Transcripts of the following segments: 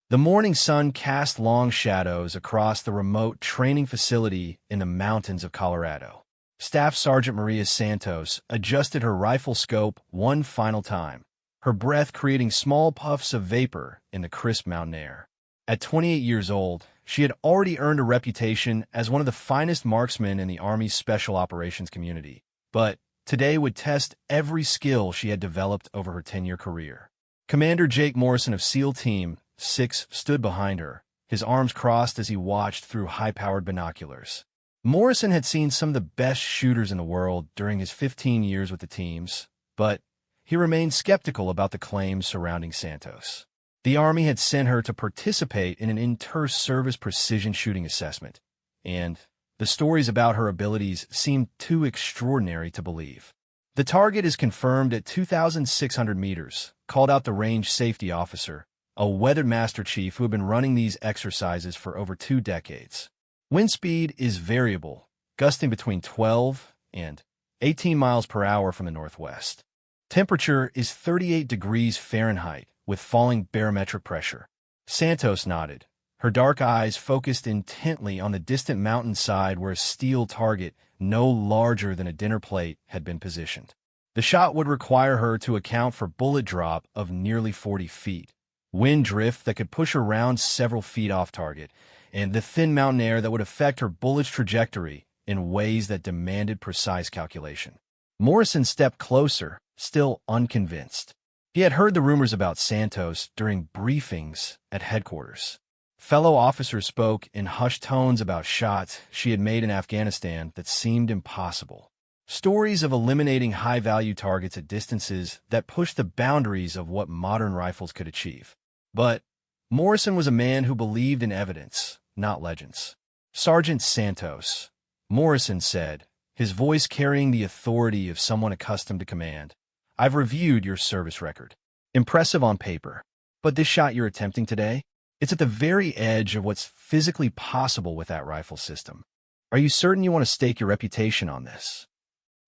The morning sun cast long shadows across the remote training facility in the mountains of Colorado. Staff Sergeant Maria Santos adjusted her rifle scope one final time, her breath creating small puffs of vapor in the crisp mountain air. At 28 years old, she had already earned a reputation as one of the finest marksmen in the Army's Special Operations community, but today would test every skill she had developed over her 10-year career. Commander Jake Morrison of SEAL Team 6 stood behind her, his arms crossed as he watched through high-powered binoculars. Morrison had seen some of the best shooters in the world during his 15 years with the teams, but he remained skeptical about the claims surrounding Santos. The Army had sent her to participate in an inter-service precision shooting assessment, and the stories about her abilities seemed too extraordinary to believe. The target is confirmed at 2,600 meters, called out the range safety officer, a weathered master chief who had been running these exercises for over 2 decades. Wind speed is variable, gusting between 12 and 18 miles per hour from the northwest. Temperature is 38 degrees Fahrenheit, with falling barometric pressure. Santos nodded, her dark eyes focused intently on the distant mountainside where a steel target no larger than a dinner plate had been positioned. The shot would require her to account for bullet drop of nearly 40 feet, wind drift that could push her round several feet off target, and the thin mountain air that would affect her bullet's trajectory in ways that demanded precise calculation. Morrison stepped closer, still unconvinced. He had heard the rumors about Santos during briefings at headquarters. Fellow officers spoke in hushed tones about shots she had made in Afghanistan that seemed impossible. Stories of eliminating high-value targets at distances that pushed the boundaries of what modern rifles could achieve. But Morrison was a man who believed in evidence, not legends. "Sergeant Santos," Morrison said, his voice carrying the authority of someone accustomed to command, "I've reviewed your service record. Impressive on paper. But this shot you're attempting today? It's at the very edge of what's physically possible with that rifle system. Are you certain you want to stake your reputation on this?"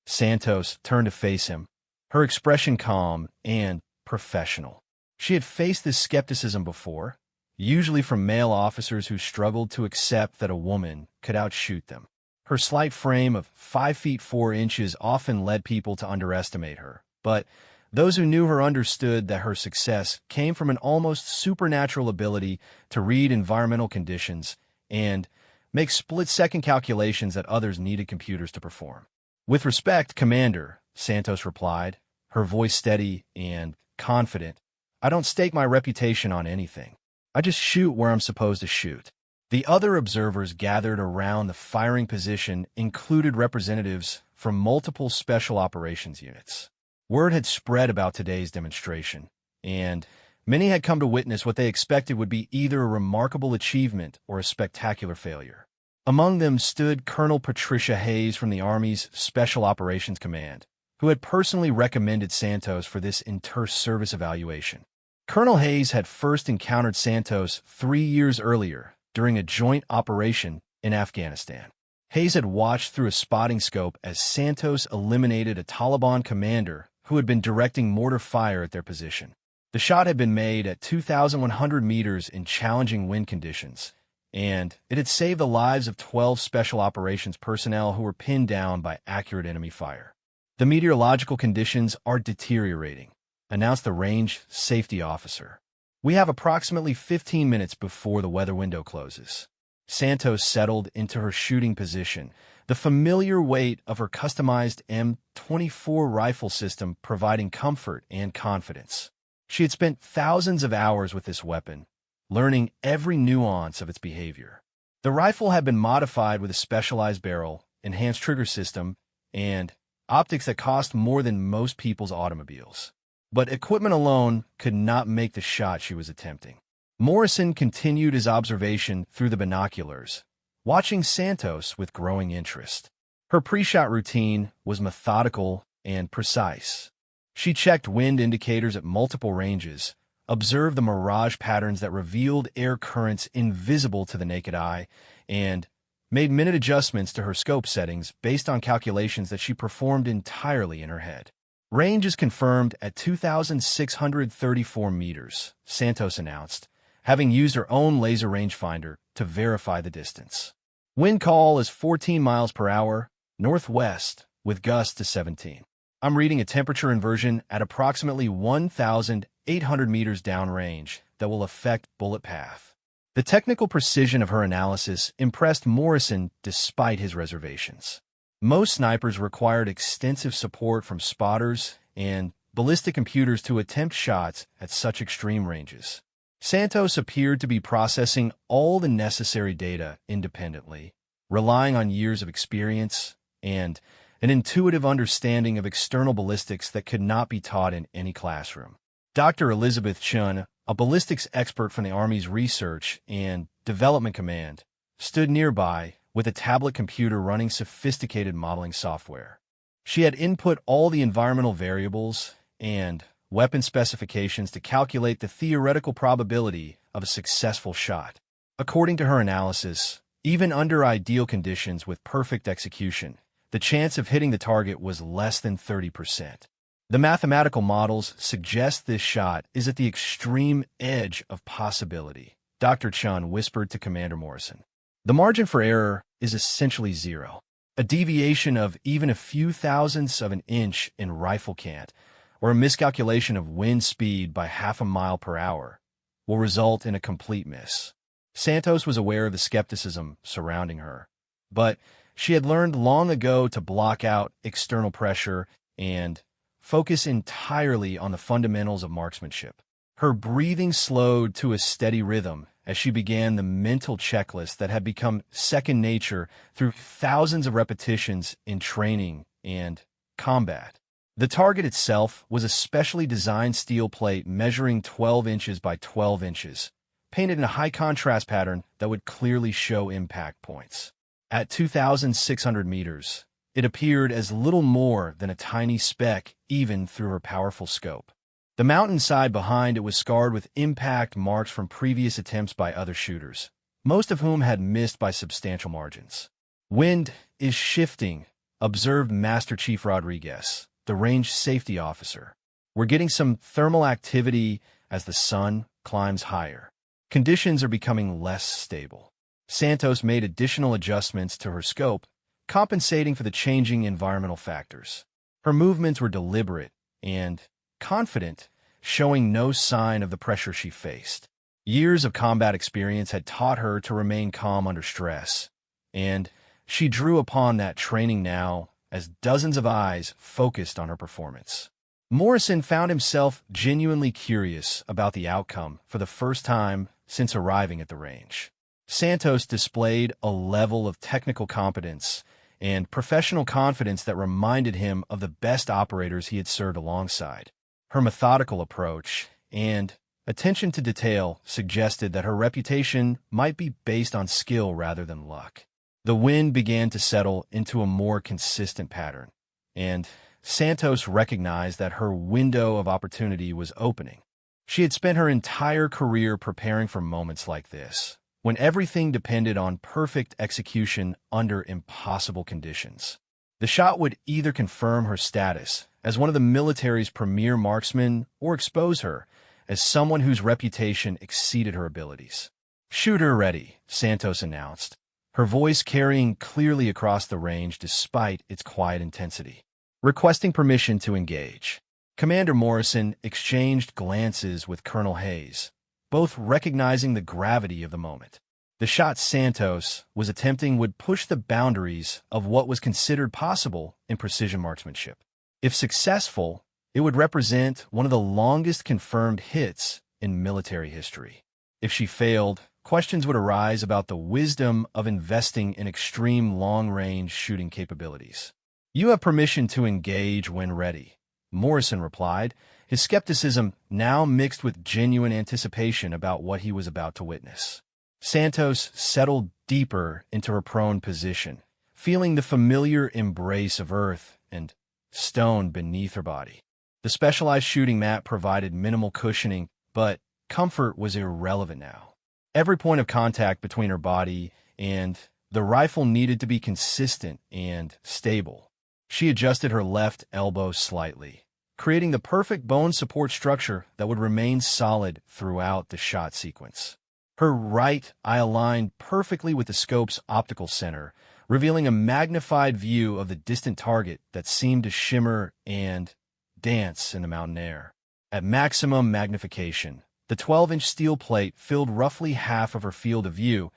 Santos turned to face him, her expression calm and professional. She had faced this skepticism before, usually from male officers who struggled to accept that a woman could outshoot them. Her slight frame of 5 feet 4 inches often led people to underestimate her, but those who knew her understood that her success came from an almost supernatural ability to read environmental conditions and make split-second calculations that others needed computers to perform. "With respect, Commander," Santos replied, her voice steady and confident, "I don't stake my reputation on anything. I just shoot where I'm supposed to shoot." The other observers gathered around the firing position included representatives from multiple special operations units. Word had spread about today's demonstration, and many had come to witness what they expected would be either a remarkable achievement or a spectacular failure. Among them stood Colonel Patricia Hayes from the Army's Special Operations Command, who had personally recommended Santos for this inter-service evaluation. Colonel Hayes had first encountered Santos 3 years earlier during a joint operation in Afghanistan. Hayes had watched through a spotting scope as Santos eliminated a Taliban commander who had been directing mortar fire at their position. The shot had been made at 2,100 meters in challenging wind conditions, and it had saved the lives of 12 special operations personnel who were pinned down by accurate enemy fire. "The meteorological conditions are deteriorating," announced the range safety officer. "We have approximately 15 minutes before the weather window closes." Santos settled into her shooting position, the familiar weight of her customized M24 rifle system providing comfort and confidence. She had spent thousands of hours with this weapon, learning every nuance of its behavior. The rifle had been modified with a specialized barrel, enhanced trigger system, and optics that cost more than most people's automobiles. But equipment alone could not make the shot she was attempting. Morrison continued his observation through the binoculars, watching Santos with growing interest. Her pre-shot routine was methodical and precise. She checked wind indicators at multiple ranges, observed the mirage patterns that revealed air currents invisible to the naked eye, and made minute adjustments to her scope settings based on calculations that she performed entirely in her head. "Range is confirmed at 2,634 meters," Santos announced, having used her own laser rangefinder to verify the distance. Wind call is 14 miles per hour, northwest, with gusts to 17. I'm reading a temperature inversion at approximately 1,800 meters downrange that will affect bullet path. The technical precision of her analysis impressed Morrison despite his reservations. Most snipers required extensive support from spotters and ballistic computers to attempt shots at such extreme ranges. Santos appeared to be processing all the necessary data independently, relying on years of experience and an intuitive understanding of external ballistics that could not be taught in any classroom. Dr. Elizabeth Chun, a ballistics expert from the Army's Research and Development Command, stood nearby with a tablet computer running sophisticated modeling software. She had input all the environmental variables and weapon specifications to calculate the theoretical probability of a successful shot. According to her analysis, even under ideal conditions with perfect execution, the chance of hitting the target was less than 30%. The mathematical models suggest this shot is at the extreme edge of possibility, Dr. Chun whispered to Commander Morrison. The margin for error is essentially zero. A deviation of even a few thousandths of an inch in rifle cant, or a miscalculation of wind speed by half a mile per hour, will result in a complete miss. Santos was aware of the skepticism surrounding her, but she had learned long ago to block out external pressure and focus entirely on the fundamentals of marksmanship. Her breathing slowed to a steady rhythm as she began the mental checklist that had become second nature through thousands of repetitions in training and combat. The target itself was a specially designed steel plate measuring 12 inches by 12 inches, painted in a high-contrast pattern that would clearly show impact points. At 2,600 meters, it appeared as little more than a tiny speck even through her powerful scope. The mountainside behind it was scarred with impact marks from previous attempts by other shooters, most of whom had missed by substantial margins. Wind is shifting, observed Master Chief Rodriguez, the range safety officer. We're getting some thermal activity as the sun climbs higher. Conditions are becoming less stable. Santos made additional adjustments to her scope, compensating for the changing environmental factors. Her movements were deliberate and confident, showing no sign of the pressure she faced. Years of combat experience had taught her to remain calm under stress, and she drew upon that training now as dozens of eyes focused on her performance. Morrison found himself genuinely curious about the outcome for the first time since arriving at the range. Santos displayed a level of technical competence and professional confidence that reminded him of the best operators he had served alongside. Her methodical approach and attention to detail suggested that her reputation might be based on skill rather than luck. The wind began to settle into a more consistent pattern, and Santos recognized that her window of opportunity was opening. She had spent her entire career preparing for moments like this, when everything depended on perfect execution under impossible conditions. The shot would either confirm her status as one of the military's premier marksmen or expose her as someone whose reputation exceeded her abilities. "Shooter ready," Santos announced, her voice carrying clearly across the range despite its quiet intensity. Requesting permission to engage. Commander Morrison exchanged glances with Colonel Hayes, both recognizing the gravity of the moment. The shot Santos was attempting would push the boundaries of what was considered possible in precision marksmanship. If successful, it would represent one of the longest confirmed hits in military history. If she failed, questions would arise about the wisdom of investing in extreme long-range shooting capabilities. "You have permission to engage when ready," Morrison replied, his skepticism now mixed with genuine anticipation about what he was about to witness. Santos settled deeper into her prone position, feeling the familiar embrace of earth and stone beneath her body. The specialized shooting mat provided minimal cushioning, but comfort was irrelevant now. Every point of contact between her body and the rifle needed to be consistent and stable. She adjusted her left elbow slightly, creating the perfect bone support structure that would remain solid throughout the shot sequence. Her right eye aligned perfectly with the scope's optical center, revealing a magnified view of the distant target that seemed to shimmer and dance in the mountain air. At maximum magnification, the 12-inch steel plate filled roughly half of her field of view,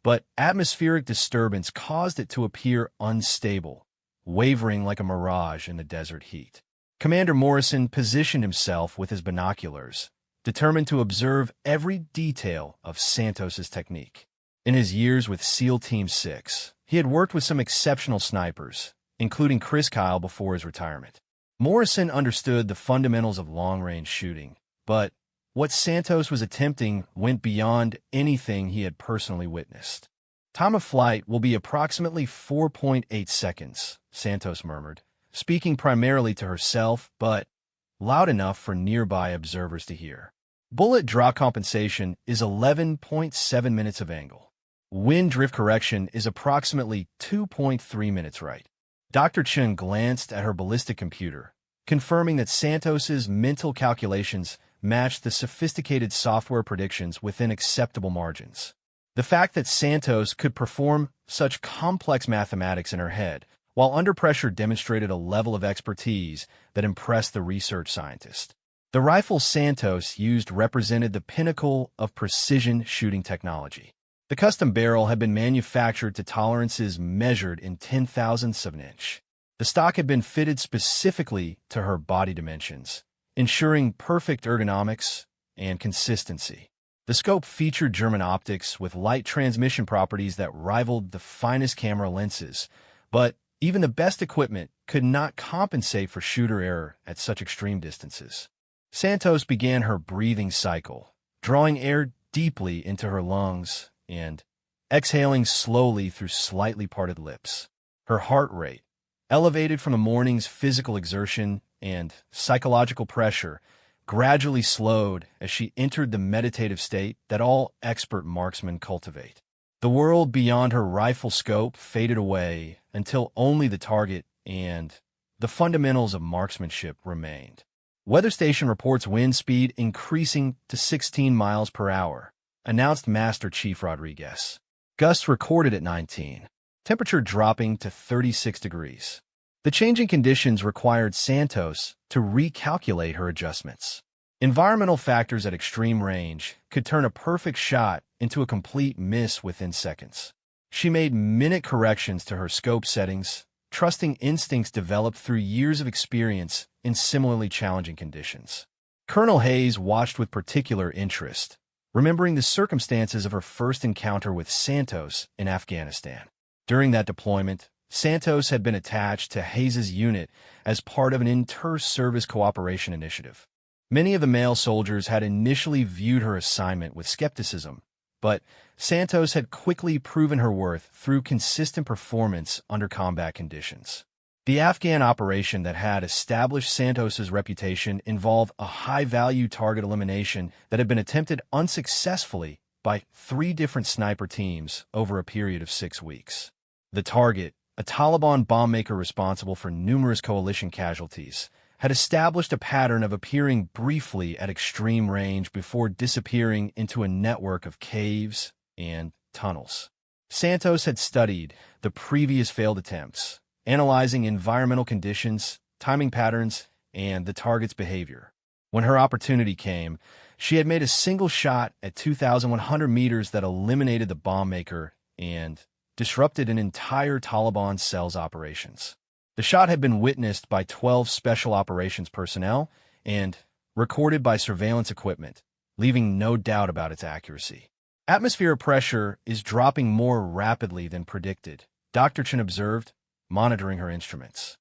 but atmospheric disturbance caused it to appear unstable, wavering like a mirage in the desert heat. Commander Morrison positioned himself with his binoculars, determined to observe every detail of Santos's technique. In his years with SEAL Team 6, he had worked with some exceptional snipers, including Chris Kyle before his retirement. Morrison understood the fundamentals of long-range shooting, but what Santos was attempting went beyond anything he had personally witnessed. Time of flight will be approximately 4.8 seconds, Santos murmured, speaking primarily to herself, but loud enough for nearby observers to hear. Bullet drop compensation is 11.7 minutes of angle. Wind drift correction is approximately 2.3 minutes right. Dr. Chen glanced at her ballistic computer, confirming that Santos's mental calculations matched the sophisticated software predictions within acceptable margins. The fact that Santos could perform such complex mathematics in her head while under pressure demonstrated a level of expertise that impressed the research scientist. The rifle Santos used represented the pinnacle of precision shooting technology. The custom barrel had been manufactured to tolerances measured in 10,000ths of an inch. The stock had been fitted specifically to her body dimensions, ensuring perfect ergonomics and consistency. The scope featured German optics with light transmission properties that rivaled the finest camera lenses, but even the best equipment could not compensate for shooter error at such extreme distances. Santos began her breathing cycle, drawing air deeply into her lungs and exhaling slowly through slightly parted lips. Her heart rate, elevated from the morning's physical exertion and psychological pressure, gradually slowed as she entered the meditative state that all expert marksmen cultivate. The world beyond her rifle scope faded away until only the target and the fundamentals of marksmanship remained. Weather station reports wind speed increasing to 16 miles per hour, announced Master Chief Rodriguez. Gusts recorded at 19, temperature dropping to 36 degrees. The changing conditions required Santos to recalculate her adjustments. Environmental factors at extreme range could turn a perfect shot into a complete miss within seconds. She made minute corrections to her scope settings, trusting instincts developed through years of experience in similarly challenging conditions. Colonel Hayes watched with particular interest, remembering the circumstances of her first encounter with Santos in Afghanistan. During that deployment, Santos had been attached to Hayes's unit as part of an inter-service cooperation initiative. Many of the male soldiers had initially viewed her assignment with skepticism, but Santos had quickly proven her worth through consistent performance under combat conditions. The Afghan operation that had established Santos's reputation involved a high-value target elimination that had been attempted unsuccessfully by 3 different sniper teams over a period of 6 weeks. The target, a Taliban bombmaker responsible for numerous coalition casualties, had established a pattern of appearing briefly at extreme range before disappearing into a network of caves and tunnels. Santos had studied the previous failed attempts, analyzing environmental conditions, timing patterns, and the target's behavior. When her opportunity came, she had made a single shot at 2,100 meters that eliminated the bombmaker and disrupted an entire Taliban cell's operations. The shot had been witnessed by 12 special operations personnel and recorded by surveillance equipment, leaving no doubt about its accuracy. Atmospheric pressure is dropping more rapidly than predicted, Dr. Chen observed, monitoring her instruments.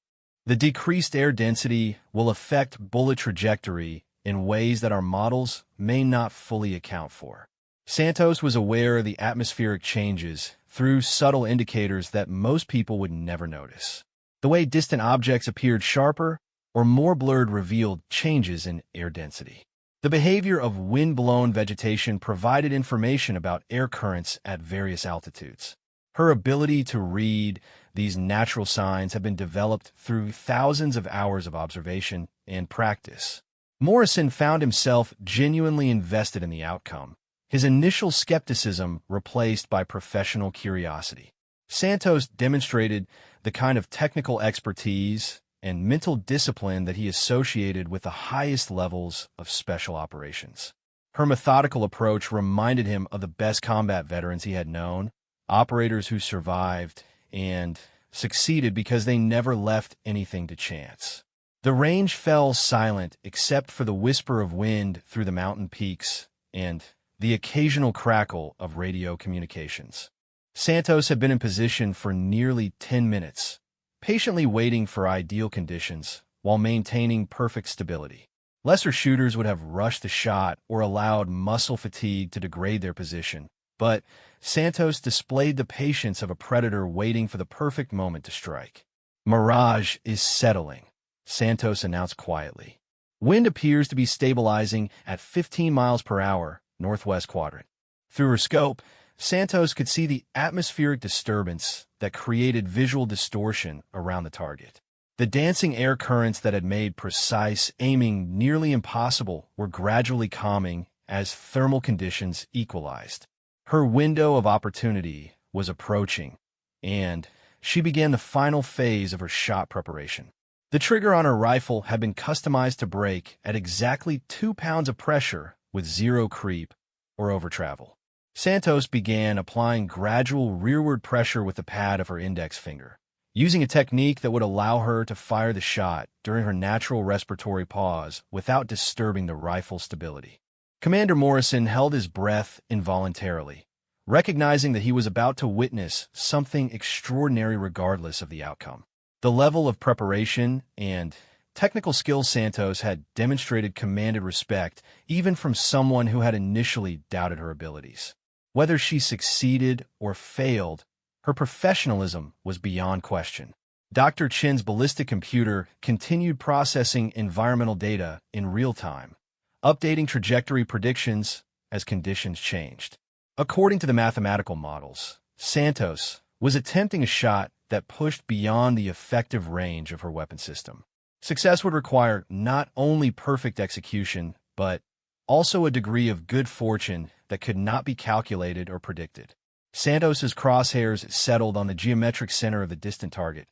The decreased air density will affect bullet trajectory in ways that our models may not fully account for. Santos was aware of the atmospheric changes through subtle indicators that most people would never notice. The way distant objects appeared sharper or more blurred revealed changes in air density. The behavior of wind-blown vegetation provided information about air currents at various altitudes. Her ability to read these natural signs had been developed through thousands of hours of observation and practice. Morrison found himself genuinely invested in the outcome, his initial skepticism replaced by professional curiosity. Santos demonstrated the kind of technical expertise and mental discipline that he associated with the highest levels of special operations. Her methodical approach reminded him of the best combat veterans he had known, operators who survived and succeeded because they never left anything to chance. The range fell silent except for the whisper of wind through the mountain peaks and the occasional crackle of radio communications. Santos had been in position for nearly 10 minutes, patiently waiting for ideal conditions while maintaining perfect stability. Lesser shooters would have rushed the shot or allowed muscle fatigue to degrade their position, but Santos displayed the patience of a predator waiting for the perfect moment to strike. "Mirage is settling," Santos announced quietly. Wind appears to be stabilizing at 15 miles per hour, northwest quadrant. Through her scope, Santos could see the atmospheric disturbance that created visual distortion around the target. The dancing air currents that had made precise aiming nearly impossible were gradually calming as thermal conditions equalized. Her window of opportunity was approaching, and she began the final phase of her shot preparation. The trigger on her rifle had been customized to break at exactly 2 pounds of pressure with zero creep or overtravel. Santos began applying gradual rearward pressure with the pad of her index finger, using a technique that would allow her to fire the shot during her natural respiratory pause without disturbing the rifle's stability. Commander Morrison held his breath involuntarily, recognizing that he was about to witness something extraordinary regardless of the outcome. The level of preparation and technical skill Santos had demonstrated commanded respect even from someone who had initially doubted her abilities. Whether she succeeded or failed, her professionalism was beyond question. Dr. Chin's ballistic computer continued processing environmental data in real time, updating trajectory predictions as conditions changed. According to the mathematical models, Santos was attempting a shot that pushed beyond the effective range of her weapon system. Success would require not only perfect execution, but also a degree of good fortune that could not be calculated or predicted. Santos's crosshairs settled on the geometric center of the distant target,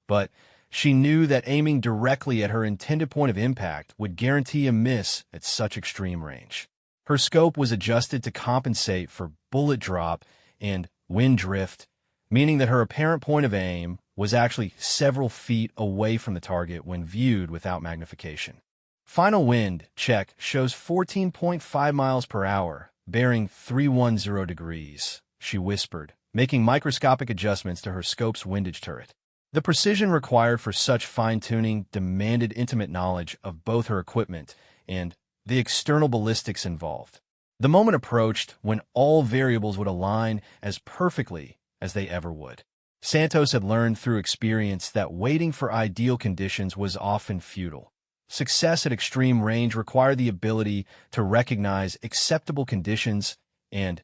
but she knew that aiming directly at her intended point of impact would guarantee a miss at such extreme range. Her scope was adjusted to compensate for bullet drop and wind drift, meaning that her apparent point of aim was actually several feet away from the target when viewed without magnification. Final wind check shows 14.5 miles per hour, bearing 310 degrees, she whispered, making microscopic adjustments to her scope's windage turret. The precision required for such fine-tuning demanded intimate knowledge of both her equipment and the external ballistics involved. The moment approached when all variables would align as perfectly as they ever would. Santos had learned through experience that waiting for ideal conditions was often futile. Success at extreme range required the ability to recognize acceptable conditions and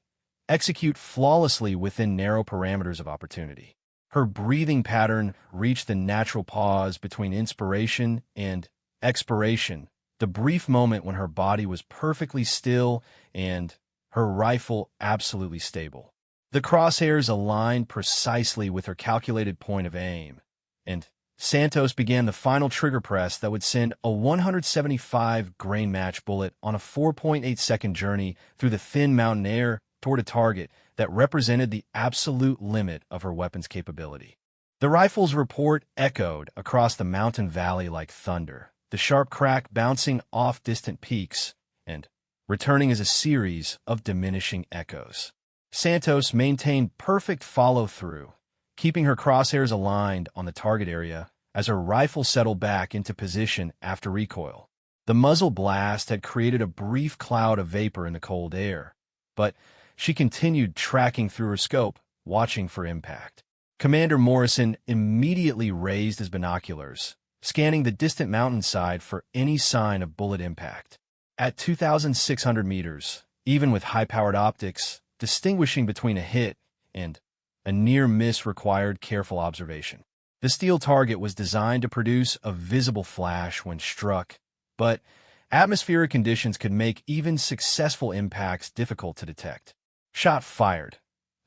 execute flawlessly within narrow parameters of opportunity. Her breathing pattern reached the natural pause between inspiration and expiration, the brief moment when her body was perfectly still and her rifle absolutely stable. The crosshairs aligned precisely with her calculated point of aim, and Santos began the final trigger press that would send a 175 grain match bullet on a 4.8-second journey through the thin mountain air toward a target that represented the absolute limit of her weapon's capability. The rifle's report echoed across the mountain valley like thunder, the sharp crack bouncing off distant peaks and returning as a series of diminishing echoes. Santos maintained perfect follow-through, keeping her crosshairs aligned on the target area as her rifle settled back into position after recoil. The muzzle blast had created a brief cloud of vapor in the cold air, but she continued tracking through her scope, watching for impact. Commander Morrison immediately raised his binoculars, scanning the distant mountainside for any sign of bullet impact. At 2,600 meters, even with high-powered optics, distinguishing between a hit and a near miss required careful observation. The steel target was designed to produce a visible flash when struck, but Atmospheric conditions could make even successful impacts difficult to detect. "Shot fired,"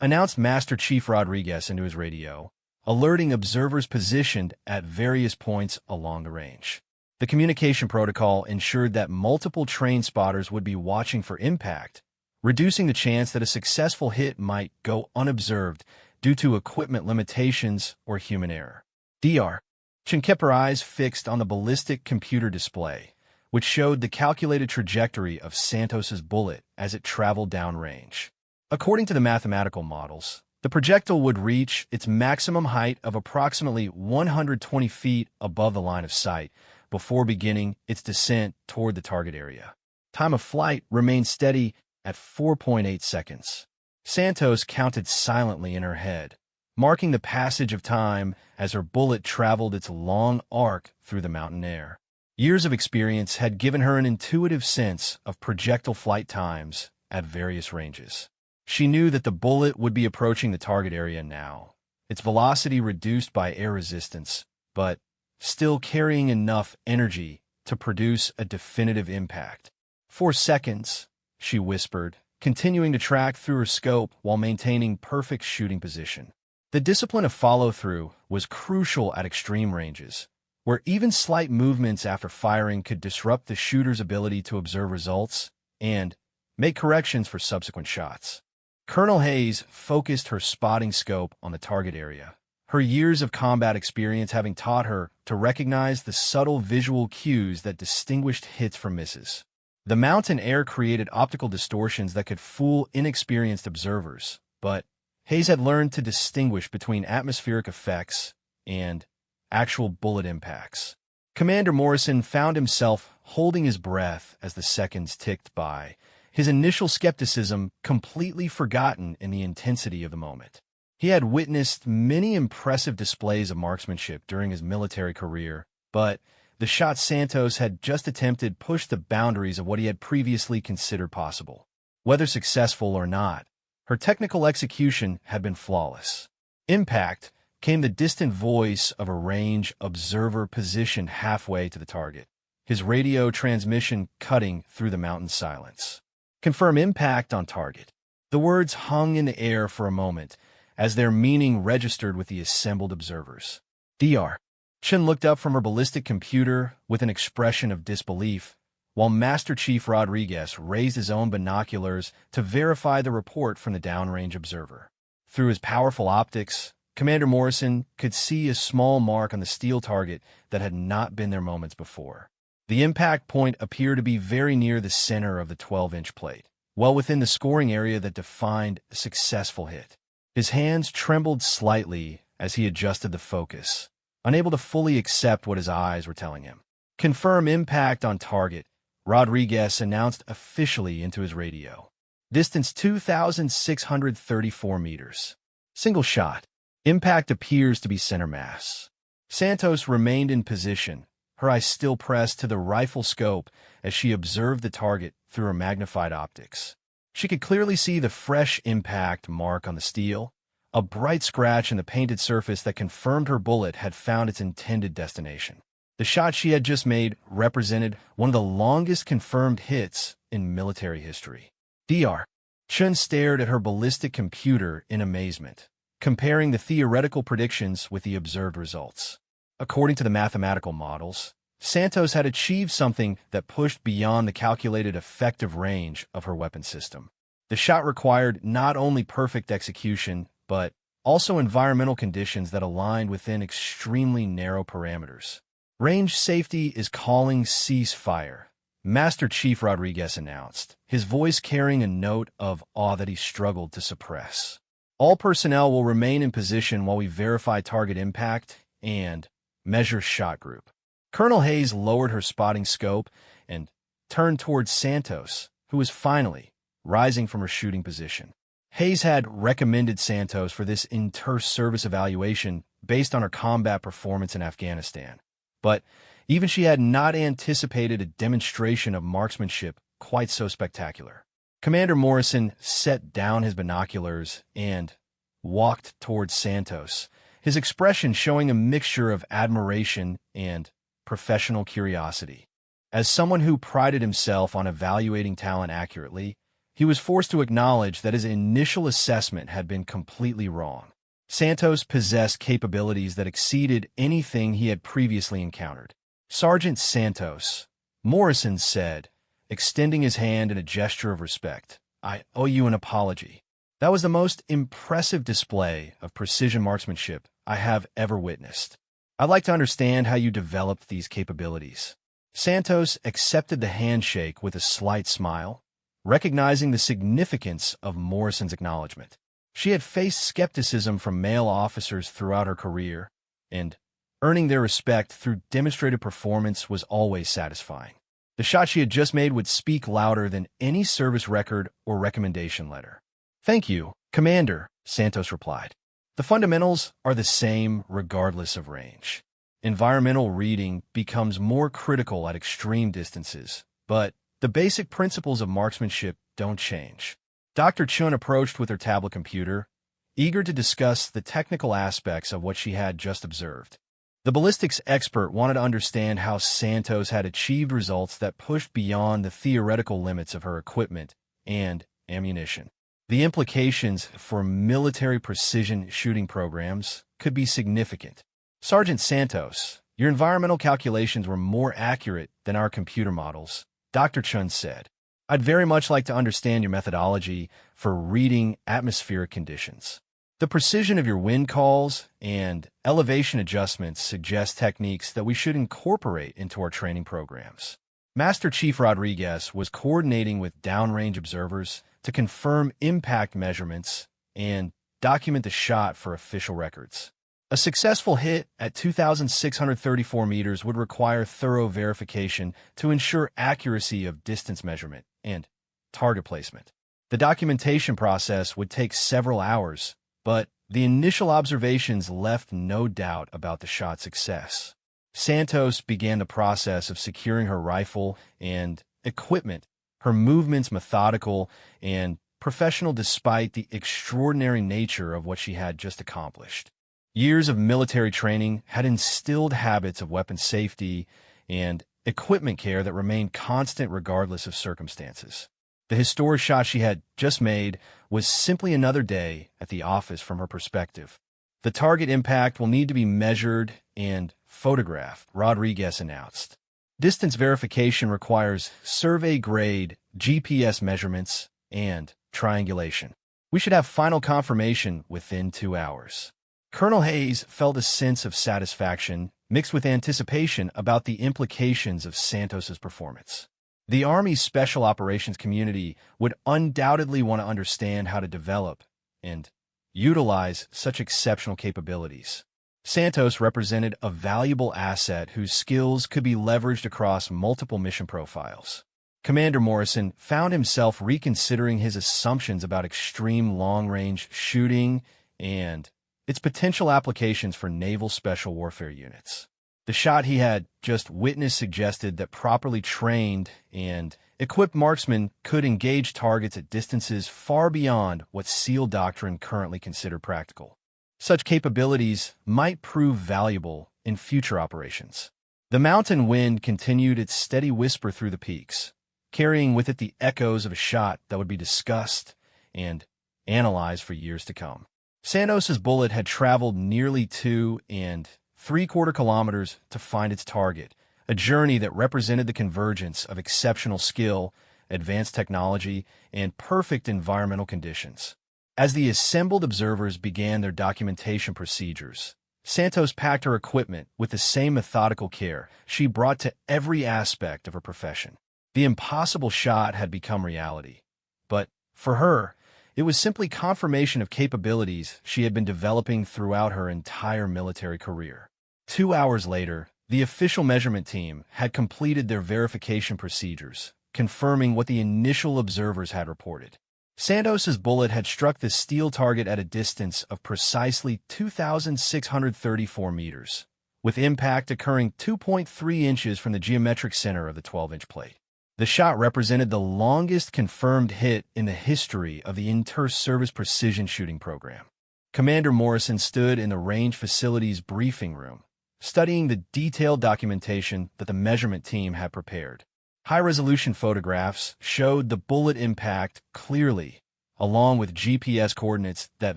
announced Master Chief Rodriguez into his radio, alerting observers positioned at various points along the range. The communication protocol ensured that multiple trained spotters would be watching for impact, reducing the chance that a successful hit might go unobserved due to equipment limitations or human error. Dr. Chen kept her eyes fixed on the ballistic computer display, which showed the calculated trajectory of Santos's bullet as it traveled downrange. According to the mathematical models, the projectile would reach its maximum height of approximately 120 feet above the line of sight before beginning its descent toward the target area. Time of flight remained steady at 4.8 seconds. Santos counted silently in her head, marking the passage of time as her bullet traveled its long arc through the mountain air. Years of experience had given her an intuitive sense of projectile flight times at various ranges. She knew that the bullet would be approaching the target area now, its velocity reduced by air resistance, but still carrying enough energy to produce a definitive impact. 4 seconds, she whispered, continuing to track through her scope while maintaining perfect shooting position. The discipline of follow-through was crucial at extreme ranges, where even slight movements after firing could disrupt the shooter's ability to observe results and make corrections for subsequent shots. Colonel Hayes focused her spotting scope on the target area, her years of combat experience having taught her to recognize the subtle visual cues that distinguished hits from misses. The mountain air created optical distortions that could fool inexperienced observers, but Hayes had learned to distinguish between atmospheric effects and actual bullet impacts. Commander Morrison found himself holding his breath as the seconds ticked by, his initial skepticism completely forgotten in the intensity of the moment. He had witnessed many impressive displays of marksmanship during his military career, but the shot Santos had just attempted pushed the boundaries of what he had previously considered possible. Whether successful or not, her technical execution had been flawless. Impact came the distant voice of a range observer positioned halfway to the target, his radio transmission cutting through the mountain silence. "Confirm impact on target." The words hung in the air for a moment as their meaning registered with the assembled observers. Dr. Chen looked up from her ballistic computer with an expression of disbelief, while Master Chief Rodriguez raised his own binoculars to verify the report from the downrange observer. Through his powerful optics, Commander Morrison could see a small mark on the steel target that had not been there moments before. The impact point appeared to be very near the center of the 12-inch plate, well within the scoring area that defined a successful hit. His hands trembled slightly as he adjusted the focus, unable to fully accept what his eyes were telling him. "Confirm impact on target," Rodriguez announced officially into his radio. "Distance 2,634 meters. Single shot. Impact appears to be center mass." Santos remained in position, her eyes still pressed to the rifle scope as she observed the target through her magnified optics. She could clearly see the fresh impact mark on the steel, a bright scratch in the painted surface that confirmed her bullet had found its intended destination. The shot she had just made represented one of the longest confirmed hits in military history. Dr. Chen stared at her ballistic computer in amazement, comparing the theoretical predictions with the observed results. According to the mathematical models, Santos had achieved something that pushed beyond the calculated effective range of her weapon system. The shot required not only perfect execution, but also environmental conditions that aligned within extremely narrow parameters. "Range safety is calling ceasefire," Master Chief Rodriguez announced, his voice carrying a note of awe that he struggled to suppress. "All personnel will remain in position while we verify target impact and measure shot group." Colonel Hayes lowered her spotting scope and turned towards Santos, who was finally rising from her shooting position. Hayes had recommended Santos for this inter-service evaluation based on her combat performance in Afghanistan, but even she had not anticipated a demonstration of marksmanship quite so spectacular. Commander Morrison set down his binoculars and walked towards Santos, his expression showing a mixture of admiration and professional curiosity. As someone who prided himself on evaluating talent accurately, he was forced to acknowledge that his initial assessment had been completely wrong. Santos possessed capabilities that exceeded anything he had previously encountered. "Sergeant Santos," Morrison said, extending his hand in a gesture of respect, "I owe you an apology. That was the most impressive display of precision marksmanship I have ever witnessed. I'd like to understand how you developed these capabilities." Santos accepted the handshake with a slight smile, recognizing the significance of Morrison's acknowledgement. She had faced skepticism from male officers throughout her career, and earning their respect through demonstrated performance was always satisfying. The shot she had just made would speak louder than any service record or recommendation letter. "Thank you, Commander," Santos replied. "The fundamentals are the same regardless of range. Environmental reading becomes more critical at extreme distances, but the basic principles of marksmanship don't change." Dr. Chun approached with her tablet computer, eager to discuss the technical aspects of what she had just observed. The ballistics expert wanted to understand how Santos had achieved results that pushed beyond the theoretical limits of her equipment and ammunition. The implications for military precision shooting programs could be significant. "Sergeant Santos, your environmental calculations were more accurate than our computer models," Dr. Chun said. "I'd very much like to understand your methodology for reading atmospheric conditions. The precision of your wind calls and elevation adjustments suggest techniques that we should incorporate into our training programs." Master Chief Rodriguez was coordinating with downrange observers to confirm impact measurements and document the shot for official records. A successful hit at 2,634 meters would require thorough verification to ensure accuracy of distance measurement and target placement. The documentation process would take several hours, but the initial observations left no doubt about the shot's success. Santos began the process of securing her rifle and equipment, her movements methodical and professional despite the extraordinary nature of what she had just accomplished. Years of military training had instilled habits of weapon safety and equipment care that remained constant regardless of circumstances. The historic shot she had just made was simply another day at the office from her perspective. "The target impact will need to be measured and photographed," Rodriguez announced. "Distance verification requires survey-grade GPS measurements and triangulation. We should have final confirmation within 2 hours." Colonel Hayes felt a sense of satisfaction mixed with anticipation about the implications of Santos's performance. The Army's special operations community would undoubtedly want to understand how to develop and utilize such exceptional capabilities. Santos represented a valuable asset whose skills could be leveraged across multiple mission profiles. Commander Morrison found himself reconsidering his assumptions about extreme long-range shooting and its potential applications for naval special warfare units. The shot he had just witnessed suggested that properly trained and equipped marksmen could engage targets at distances far beyond what SEAL doctrine currently considered practical. Such capabilities might prove valuable in future operations. The mountain wind continued its steady whisper through the peaks, carrying with it the echoes of a shot that would be discussed and analyzed for years to come. Santos's bullet had traveled nearly 2.75 kilometers to find its target, a journey that represented the convergence of exceptional skill, advanced technology, and perfect environmental conditions. As the assembled observers began their documentation procedures, Santos packed her equipment with the same methodical care she brought to every aspect of her profession. The impossible shot had become reality, but for her, it was simply confirmation of capabilities she had been developing throughout her entire military career. 2 hours later, the official measurement team had completed their verification procedures, confirming what the initial observers had reported. Santos's bullet had struck the steel target at a distance of precisely 2,634 meters, with impact occurring 2.3 inches from the geometric center of the 12-inch plate. The shot represented the longest confirmed hit in the history of the inter-service precision shooting program. Commander Morrison stood in the range facility's briefing room, studying the detailed documentation that the measurement team had prepared. High-resolution photographs showed the bullet impact clearly, along with GPS coordinates that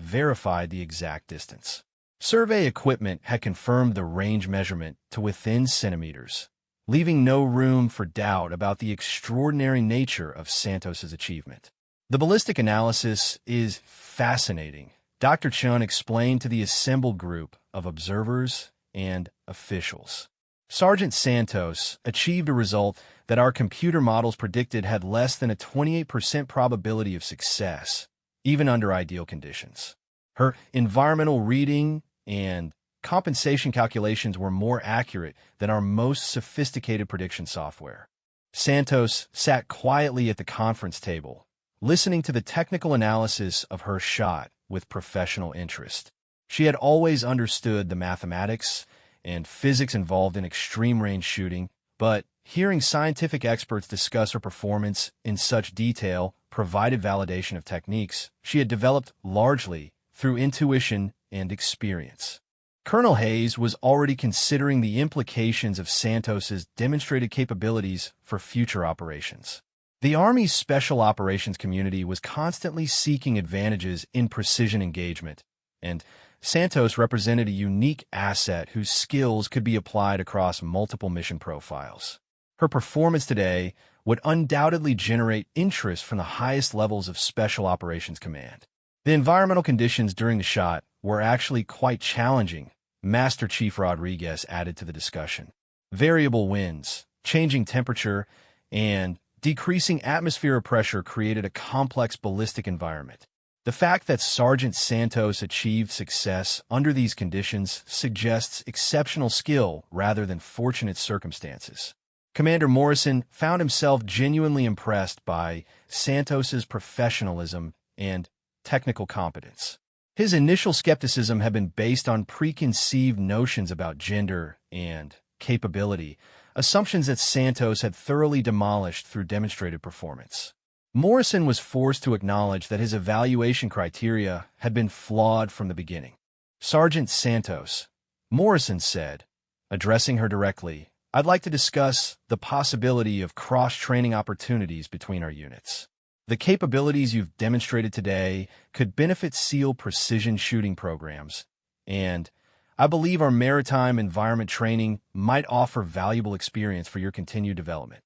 verified the exact distance. Survey equipment had confirmed the range measurement to within centimeters, leaving no room for doubt about the extraordinary nature of Santos's achievement. The ballistic analysis is fascinating, Dr. Chun explained to the assembled group of observers and officials. Sergeant Santos achieved a result that our computer models predicted had less than a 28% probability of success, even under ideal conditions. Her environmental reading and compensation calculations were more accurate than our most sophisticated prediction software. Santos sat quietly at the conference table, listening to the technical analysis of her shot with professional interest. She had always understood the mathematics and physics involved in extreme-range shooting, but hearing scientific experts discuss her performance in such detail provided validation of techniques she had developed largely through intuition and experience. Colonel Hayes was already considering the implications of Santos's demonstrated capabilities for future operations. The Army's Special Operations community was constantly seeking advantages in precision engagement, and Santos represented a unique asset whose skills could be applied across multiple mission profiles. Her performance today would undoubtedly generate interest from the highest levels of Special Operations Command. The environmental conditions during the shot were actually quite challenging, Master Chief Rodriguez added to the discussion. Variable winds, changing temperature, and decreasing atmospheric pressure created a complex ballistic environment. The fact that Sergeant Santos achieved success under these conditions suggests exceptional skill rather than fortunate circumstances. Commander Morrison found himself genuinely impressed by Santos's professionalism and technical competence. His initial skepticism had been based on preconceived notions about gender and capability, assumptions that Santos had thoroughly demolished through demonstrated performance. Morrison was forced to acknowledge that his evaluation criteria had been flawed from the beginning. Sergeant Santos, Morrison said, addressing her directly, I'd like to discuss the possibility of cross-training opportunities between our units. The capabilities you've demonstrated today could benefit SEAL precision shooting programs, and I believe our maritime environment training might offer valuable experience for your continued development.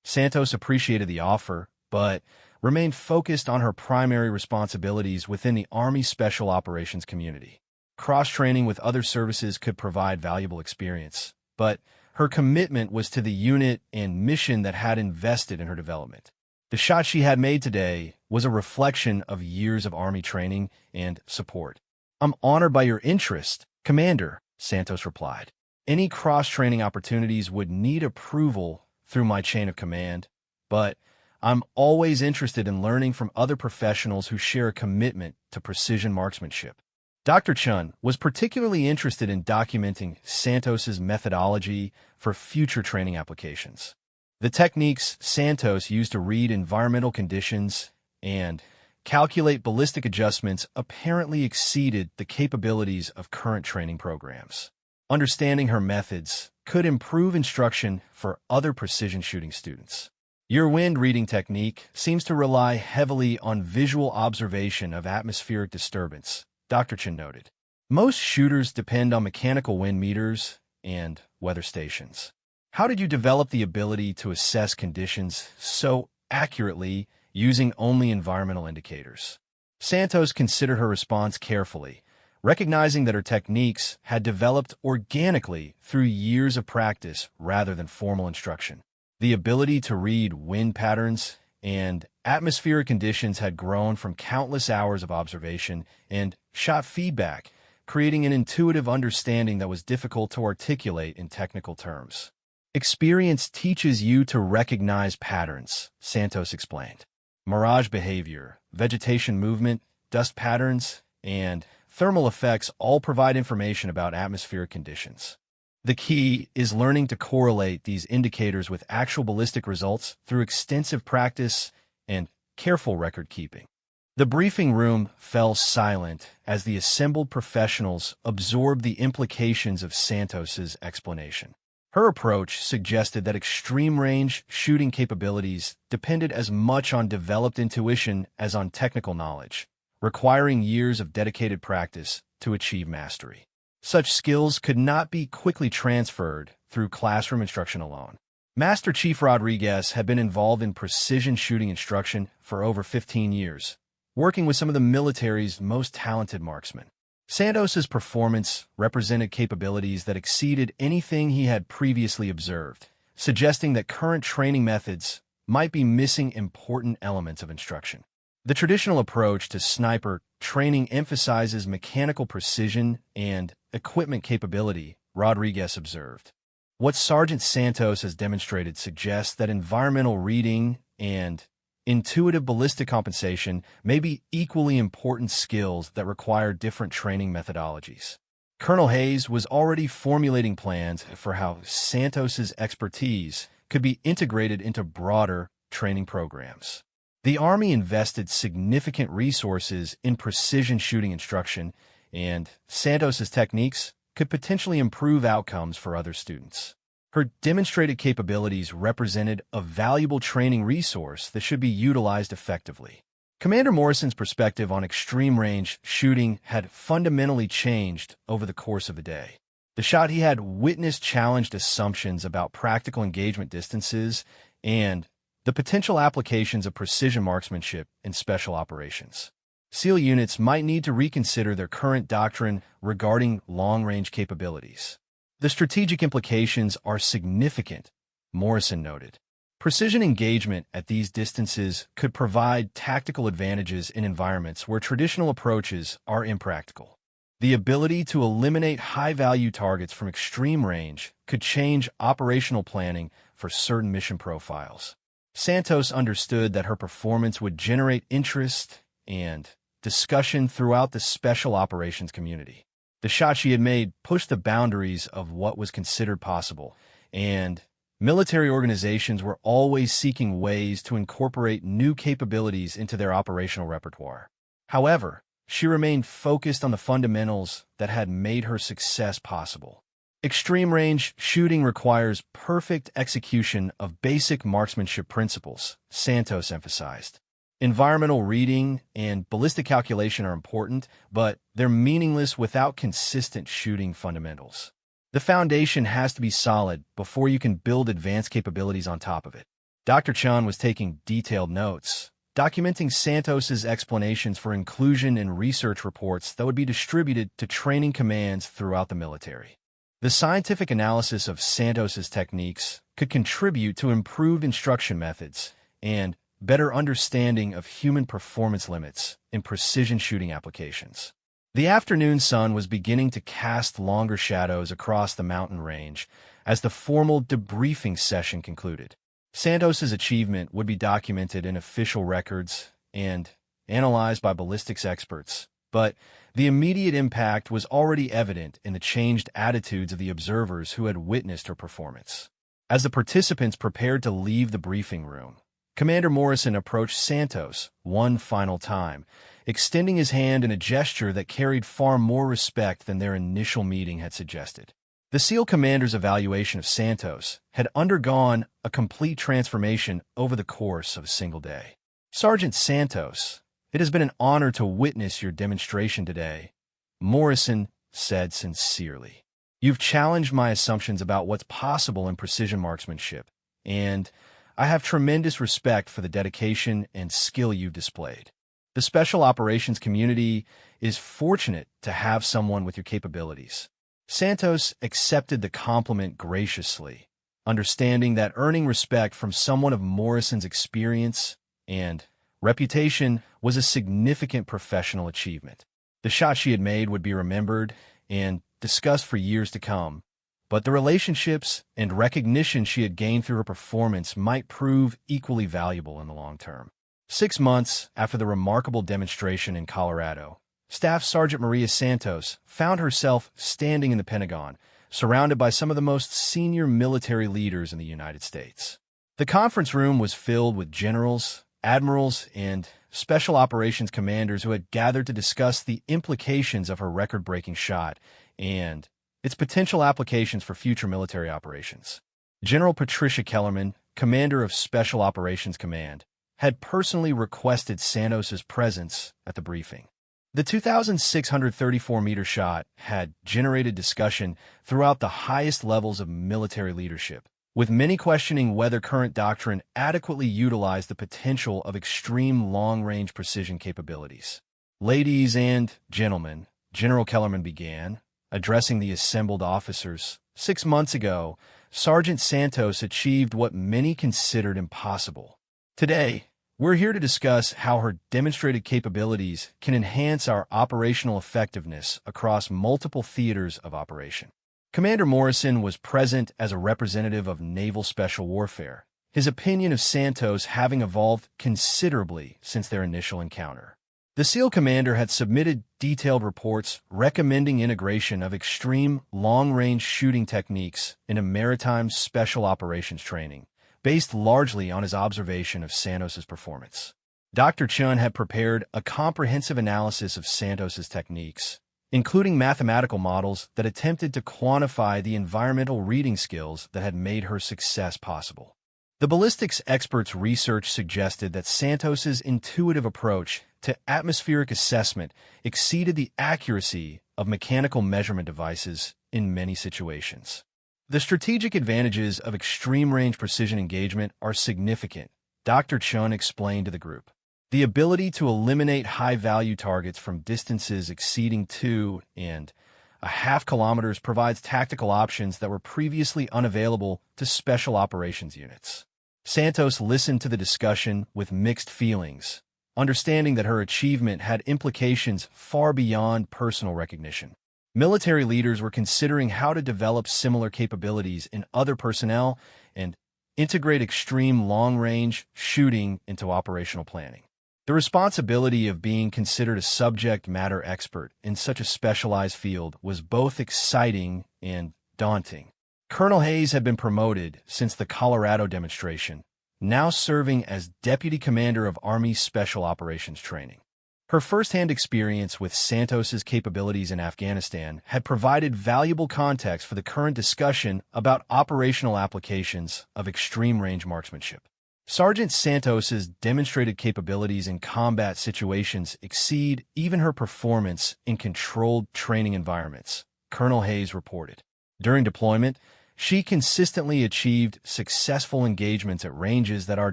Santos appreciated the offer, but remained focused on her primary responsibilities within the Army Special Operations community. Cross-training with other services could provide valuable experience, but her commitment was to the unit and mission that had invested in her development. The shot she had made today was a reflection of years of Army training and support. I'm honored by your interest, Commander, Santos replied. Any cross-training opportunities would need approval through my chain of command, but I'm always interested in learning from other professionals who share a commitment to precision marksmanship. Dr. Chun was particularly interested in documenting Santos's methodology for future training applications. The techniques Santos used to read environmental conditions and calculate ballistic adjustments apparently exceeded the capabilities of current training programs. Understanding her methods could improve instruction for other precision shooting students. Your wind reading technique seems to rely heavily on visual observation of atmospheric disturbance, Dr. Chin noted. Most shooters depend on mechanical wind meters and weather stations. How did you develop the ability to assess conditions so accurately using only environmental indicators? Santos considered her response carefully, recognizing that her techniques had developed organically through years of practice rather than formal instruction. The ability to read wind patterns and atmospheric conditions had grown from countless hours of observation and shot feedback, creating an intuitive understanding that was difficult to articulate in technical terms. Experience teaches you to recognize patterns, Santos explained. Mirage behavior, vegetation movement, dust patterns, and thermal effects all provide information about atmospheric conditions. The key is learning to correlate these indicators with actual ballistic results through extensive practice and careful record keeping. The briefing room fell silent as the assembled professionals absorbed the implications of Santos's explanation. Her approach suggested that extreme-range shooting capabilities depended as much on developed intuition as on technical knowledge, requiring years of dedicated practice to achieve mastery. Such skills could not be quickly transferred through classroom instruction alone. Master Chief Rodriguez had been involved in precision shooting instruction for over 15 years, working with some of the military's most talented marksmen. Santos's performance represented capabilities that exceeded anything he had previously observed, suggesting that current training methods might be missing important elements of instruction. The traditional approach to sniper training emphasizes mechanical precision and equipment capability, Rodriguez observed. What Sergeant Santos has demonstrated suggests that environmental reading and intuitive ballistic compensation may be equally important skills that require different training methodologies. Colonel Hayes was already formulating plans for how Santos's expertise could be integrated into broader training programs. The Army invested significant resources in precision shooting instruction, and Santos's techniques could potentially improve outcomes for other students. Her demonstrated capabilities represented a valuable training resource that should be utilized effectively. Commander Morrison's perspective on extreme-range shooting had fundamentally changed over the course of the day. The shot he had witnessed challenged assumptions about practical engagement distances and the potential applications of precision marksmanship in special operations. SEAL units might need to reconsider their current doctrine regarding long-range capabilities. The strategic implications are significant, Morrison noted. Precision engagement at these distances could provide tactical advantages in environments where traditional approaches are impractical. The ability to eliminate high-value targets from extreme range could change operational planning for certain mission profiles. Santos understood that her performance would generate interest and discussion throughout the special operations community. The shot she had made pushed the boundaries of what was considered possible, and military organizations were always seeking ways to incorporate new capabilities into their operational repertoire. However, she remained focused on the fundamentals that had made her success possible. Extreme-range shooting requires perfect execution of basic marksmanship principles, Santos emphasized. Environmental reading and ballistic calculation are important, but they're meaningless without consistent shooting fundamentals. The foundation has to be solid before you can build advanced capabilities on top of it. Dr. Chun was taking detailed notes, documenting Santos's explanations for inclusion in research reports that would be distributed to training commands throughout the military. The scientific analysis of Santos's techniques could contribute to improved instruction methods and better understanding of human performance limits in precision shooting applications. The afternoon sun was beginning to cast longer shadows across the mountain range as the formal debriefing session concluded. Santos's achievement would be documented in official records and analyzed by ballistics experts, but the immediate impact was already evident in the changed attitudes of the observers who had witnessed her performance. As the participants prepared to leave the briefing room, Commander Morrison approached Santos one final time, extending his hand in a gesture that carried far more respect than their initial meeting had suggested. The SEAL commander's evaluation of Santos had undergone a complete transformation over the course of a single day. Sergeant Santos, it has been an honor to witness your demonstration today, Morrison said sincerely. You've challenged my assumptions about what's possible in precision marksmanship, and I have tremendous respect for the dedication and skill you've displayed. The special operations community is fortunate to have someone with your capabilities. Santos accepted the compliment graciously, understanding that earning respect from someone of Morrison's experience and reputation was a significant professional achievement. The shot she had made would be remembered and discussed for years to come, but the relationships and recognition she had gained through her performance might prove equally valuable in the long term. 6 months after the remarkable demonstration in Colorado, Staff Sergeant Maria Santos found herself standing in the Pentagon, surrounded by some of the most senior military leaders in the United States. The conference room was filled with generals, admirals, and special operations commanders who had gathered to discuss the implications of her record-breaking shot and its potential applications for future military operations. General Patricia Kellerman, commander of Special Operations Command, had personally requested Santos's presence at the briefing. The 2,634-meter shot had generated discussion throughout the highest levels of military leadership, with many questioning whether current doctrine adequately utilized the potential of extreme long-range precision capabilities. Ladies and gentlemen, General Kellerman began, addressing the assembled officers. 6 months ago, Sergeant Santos achieved what many considered impossible. Today, we're here to discuss how her demonstrated capabilities can enhance our operational effectiveness across multiple theaters of operation. Commander Morrison was present as a representative of Naval Special Warfare, his opinion of Santos having evolved considerably since their initial encounter. The SEAL commander had submitted detailed reports recommending integration of extreme long-range shooting techniques into maritime special operations training, based largely on his observation of Santos's performance. Dr. Chun had prepared a comprehensive analysis of Santos's techniques, including mathematical models that attempted to quantify the environmental reading skills that had made her success possible. The ballistics expert's research suggested that Santos's intuitive approach to atmospheric assessment exceeded the accuracy of mechanical measurement devices in many situations. The strategic advantages of extreme-range precision engagement are significant, Dr. Chun explained to the group. The ability to eliminate high-value targets from distances exceeding 2.5 kilometers provides tactical options that were previously unavailable to special operations units. Santos listened to the discussion with mixed feelings, understanding that her achievement had implications far beyond personal recognition. Military leaders were considering how to develop similar capabilities in other personnel and integrate extreme long-range shooting into operational planning. The responsibility of being considered a subject matter expert in such a specialized field was both exciting and daunting. Colonel Hayes had been promoted since the Colorado demonstration, now serving as Deputy Commander of Army Special Operations Training. Her first-hand experience with Santos's capabilities in Afghanistan had provided valuable context for the current discussion about operational applications of extreme-range marksmanship. Sergeant Santos's demonstrated capabilities in combat situations exceed even her performance in controlled training environments, Colonel Hayes reported. During deployment, she consistently achieved successful engagements at ranges that our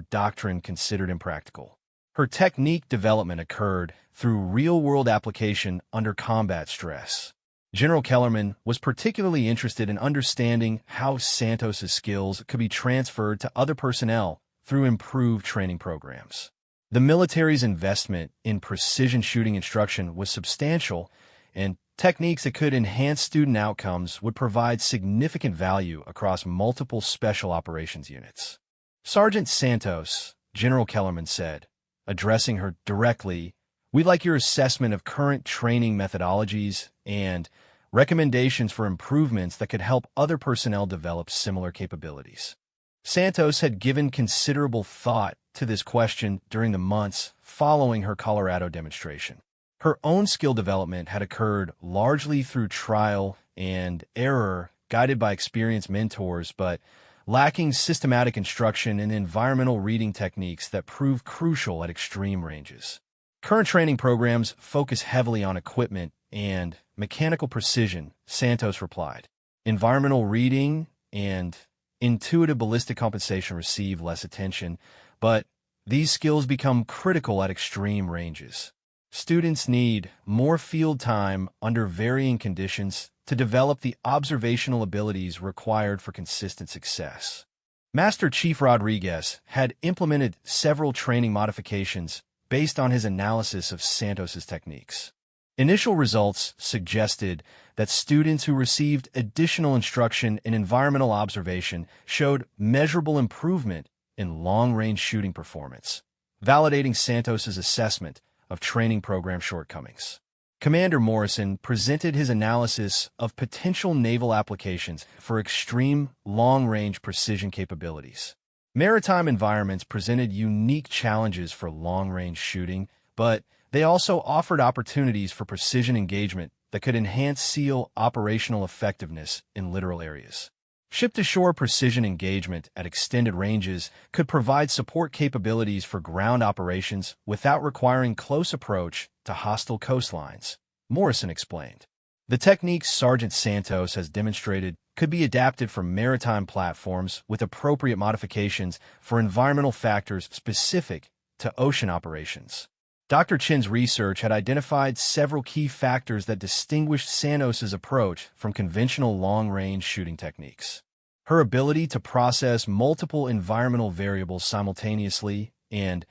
doctrine considered impractical. Her technique development occurred through real-world application under combat stress. General Kellerman was particularly interested in understanding how Santos's skills could be transferred to other personnel through improved training programs. The military's investment in precision shooting instruction was substantial, and techniques that could enhance student outcomes would provide significant value across multiple special operations units. Sergeant Santos, General Kellerman said, addressing her directly, "We'd like your assessment of current training methodologies and recommendations for improvements that could help other personnel develop similar capabilities." Santos had given considerable thought to this question during the months following her Colorado demonstration. Her own skill development had occurred largely through trial and error, guided by experienced mentors, but lacking systematic instruction in environmental reading techniques that prove crucial at extreme ranges. Current training programs focus heavily on equipment and mechanical precision, Santos replied. Environmental reading and intuitive ballistic compensation receive less attention, but these skills become critical at extreme ranges. Students need more field time under varying conditions to develop the observational abilities required for consistent success. Master Chief Rodriguez had implemented several training modifications based on his analysis of Santos's techniques. Initial results suggested that students who received additional instruction in environmental observation showed measurable improvement in long-range shooting performance, validating Santos's assessment of training program shortcomings. Commander Morrison presented his analysis of potential naval applications for extreme long-range precision capabilities. Maritime environments presented unique challenges for long-range shooting, but they also offered opportunities for precision engagement that could enhance SEAL operational effectiveness in littoral areas. Ship-to-shore precision engagement at extended ranges could provide support capabilities for ground operations without requiring close approach to hostile coastlines, Morrison explained. The techniques Sergeant Santos has demonstrated could be adapted for maritime platforms with appropriate modifications for environmental factors specific to ocean operations. Dr. Chin's research had identified several key factors that distinguished Santos's approach from conventional long-range shooting techniques. Her ability to process multiple environmental variables simultaneously and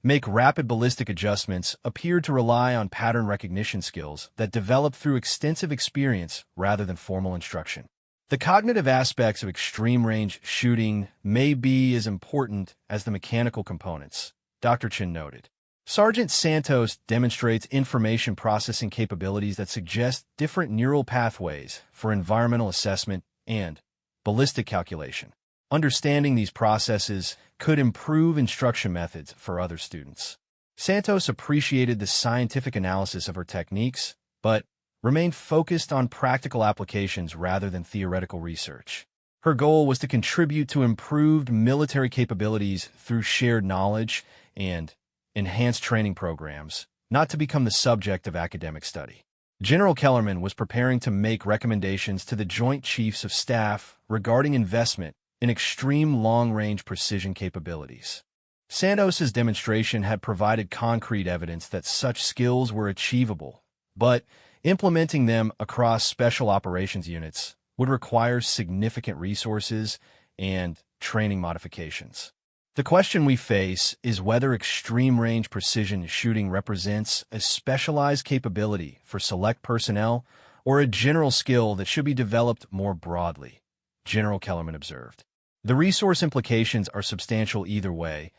make rapid ballistic adjustments appeared to rely on pattern recognition skills that developed through extensive experience rather than formal instruction. The cognitive aspects of extreme-range shooting may be as important as the mechanical components, Dr. Chin noted. Sergeant Santos demonstrates information processing capabilities that suggest different neural pathways for environmental assessment and ballistic calculation. Understanding these processes could improve instruction methods for other students. Santos appreciated the scientific analysis of her techniques, but remained focused on practical applications rather than theoretical research. Her goal was to contribute to improved military capabilities through shared knowledge and enhanced training programs, not to become the subject of academic study. General Kellerman was preparing to make recommendations to the Joint Chiefs of Staff regarding investment in extreme long-range precision capabilities. Santos's demonstration had provided concrete evidence that such skills were achievable, but implementing them across special operations units would require significant resources and training modifications. The question we face is whether extreme-range precision shooting represents a specialized capability for select personnel or a general skill that should be developed more broadly, General Kellerman observed. The resource implications are substantial either way,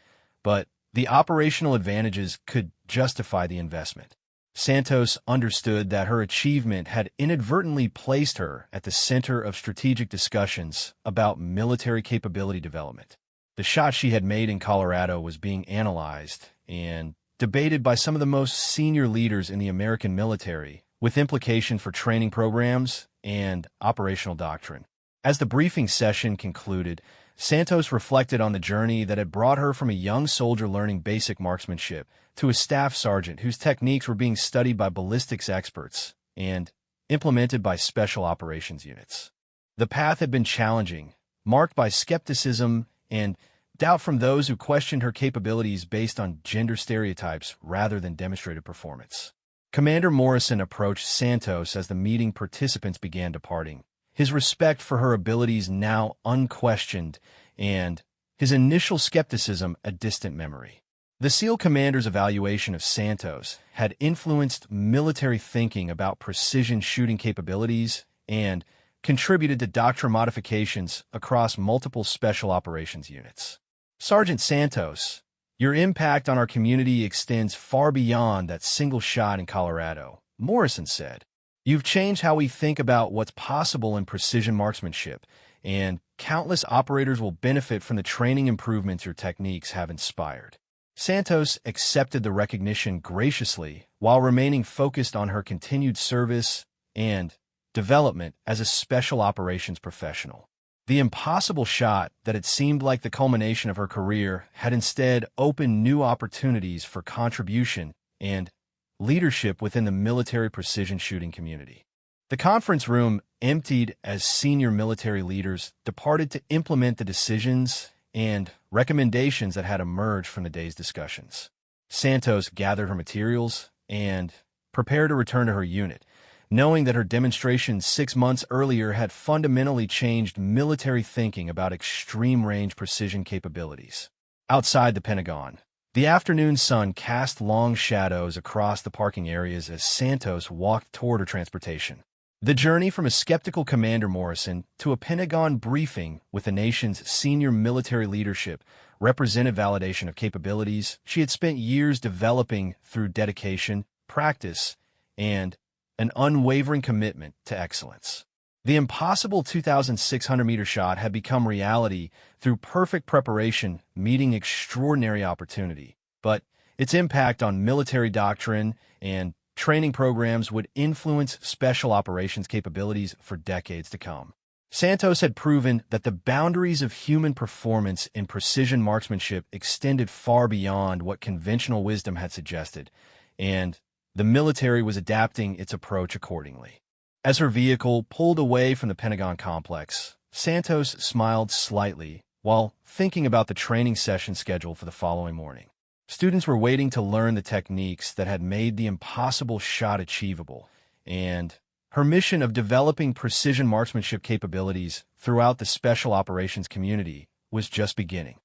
but the operational advantages could justify the investment. Santos understood that her achievement had inadvertently placed her at the center of strategic discussions about military capability development. The shot she had made in Colorado was being analyzed and debated by some of the most senior leaders in the American military, with implication for training programs and operational doctrine. As the briefing session concluded, Santos reflected on the journey that had brought her from a young soldier learning basic marksmanship to a staff sergeant whose techniques were being studied by ballistics experts and implemented by special operations units. The path had been challenging, marked by skepticism and doubt from those who questioned her capabilities based on gender stereotypes rather than demonstrated performance. Commander Morrison approached Santos as the meeting participants began departing, his respect for her abilities now unquestioned and his initial skepticism a distant memory. The SEAL commander's evaluation of Santos had influenced military thinking about precision shooting capabilities and contributed to doctrine modifications across multiple special operations units. Sergeant Santos, your impact on our community extends far beyond that single shot in Colorado, Morrison said. You've changed how we think about what's possible in precision marksmanship, and countless operators will benefit from the training improvements your techniques have inspired. Santos accepted the recognition graciously while remaining focused on her continued service and development as a special operations professional. The impossible shot that had seemed like the culmination of her career had instead opened new opportunities for contribution and leadership within the military precision shooting community. The conference room emptied as senior military leaders departed to implement the decisions and recommendations that had emerged from the day's discussions. Santos gathered her materials and prepared to return to her unit, knowing that her demonstration 6 months earlier had fundamentally changed military thinking about extreme-range precision capabilities. Outside the Pentagon, the afternoon sun cast long shadows across the parking areas as Santos walked toward her transportation. The journey from a skeptical Commander Morrison to a Pentagon briefing with the nation's senior military leadership represented validation of capabilities she had spent years developing through dedication, practice, and an unwavering commitment to excellence. The impossible 2,600-meter shot had become reality through perfect preparation, meeting extraordinary opportunity. But its impact on military doctrine and training programs would influence special operations capabilities for decades to come. Santos had proven that the boundaries of human performance in precision marksmanship extended far beyond what conventional wisdom had suggested, and the military was adapting its approach accordingly. As her vehicle pulled away from the Pentagon complex, Santos smiled slightly while thinking about the training session schedule for the following morning. Students were waiting to learn the techniques that had made the impossible shot achievable, and her mission of developing precision marksmanship capabilities throughout the special operations community was just beginning.